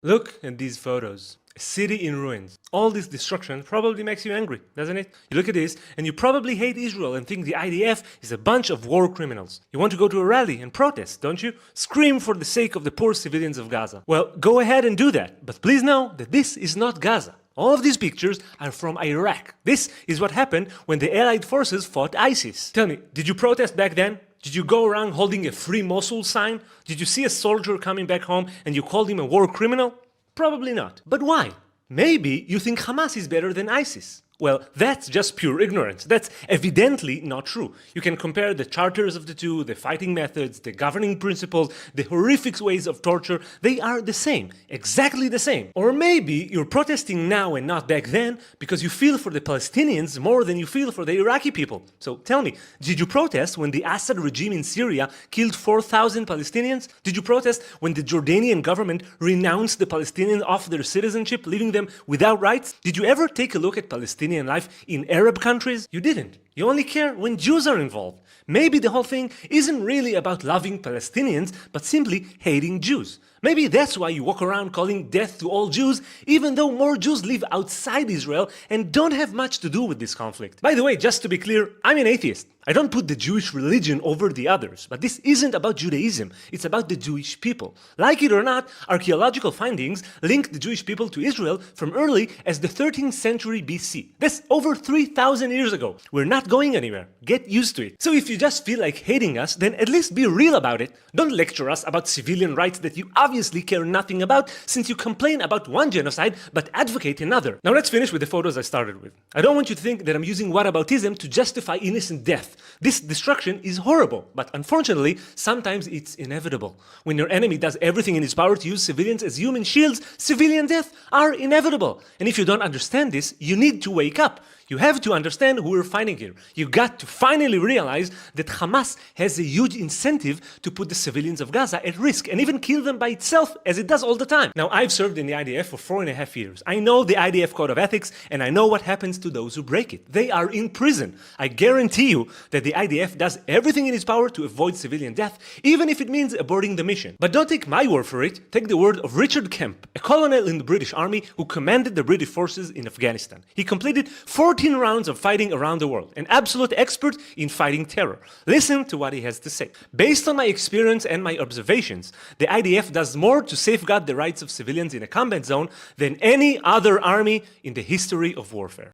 Look at these photos. A city in ruins. All this destruction probably makes you angry, doesn't it? You look at this and you probably hate Israel and think the IDF is a bunch of war criminals. You want to go to a rally and protest, don't you? Scream for the sake of the poor civilians of Gaza. Well, go ahead and do that, but please know that this is not Gaza. All of these pictures are from Iraq. This is what happened when the Allied forces fought ISIS. Tell me, did you protest back then? Did you go around holding a Free Mosul sign? Did you see a soldier coming back home and you called him a war criminal? Probably not. But why? Maybe you think Hamas is better than ISIS. Well, that's just pure ignorance. That's evidently not true. You can compare the charters of the two, the fighting methods, the governing principles, the horrific ways of torture. They are the same, exactly the same. Or maybe you're protesting now and not back then because you feel for the Palestinians more than you feel for the Iraqi people. So tell me, did you protest when the Assad regime in Syria killed 4,000 Palestinians? Did you protest when the Jordanian government renounced the Palestinians off their citizenship, leaving them without rights? Did you ever take a look at Palestinian life in Arab countries? You didn't. You only care when Jews are involved. Maybe the whole thing isn't really about loving Palestinians, but simply hating Jews. Maybe that's why you walk around calling death to all Jews, even though more Jews live outside Israel and don't have much to do with this conflict. By the way, just to be clear, I'm an atheist. I don't put the Jewish religion over the others, but this isn't about Judaism, it's about the Jewish people. Like it or not, archaeological findings link the Jewish people to Israel from early as the 13th century BC. That's over 3,000 years ago. We're not going anywhere. Get used to it. So if you just feel like hating us, then at least be real about it. Don't lecture us about civilian rights that you obviously care nothing about, since you complain about one genocide but advocate another. Now let's finish with the photos I started with. I don't want you to think that I'm using whataboutism to justify innocent death. This destruction is horrible, but unfortunately, sometimes it's inevitable. When your enemy does everything in his power to use civilians as human shields, civilian death are inevitable. And if you don't understand this, you need to wake up. You have to understand who we're fighting here. You got to finally realize that Hamas has a huge incentive to put the civilians of Gaza at risk and even kill them by itself, as it does all the time. Now, I've served in the IDF for 4.5 years. I know the IDF code of ethics, and I know what happens to those who break it. They are in prison. I guarantee you that the IDF does everything in its power to avoid civilian death, even if it means aborting the mission. But don't take my word for it. Take the word of Richard Kemp, a colonel in the British Army who commanded the British forces in Afghanistan. He completed 14 rounds of fighting around the world, an absolute expert in fighting terror. Listen to what he has to say. Based on my experience and my observations, the IDF does more to safeguard the rights of civilians in a combat zone than any other army in the history of warfare.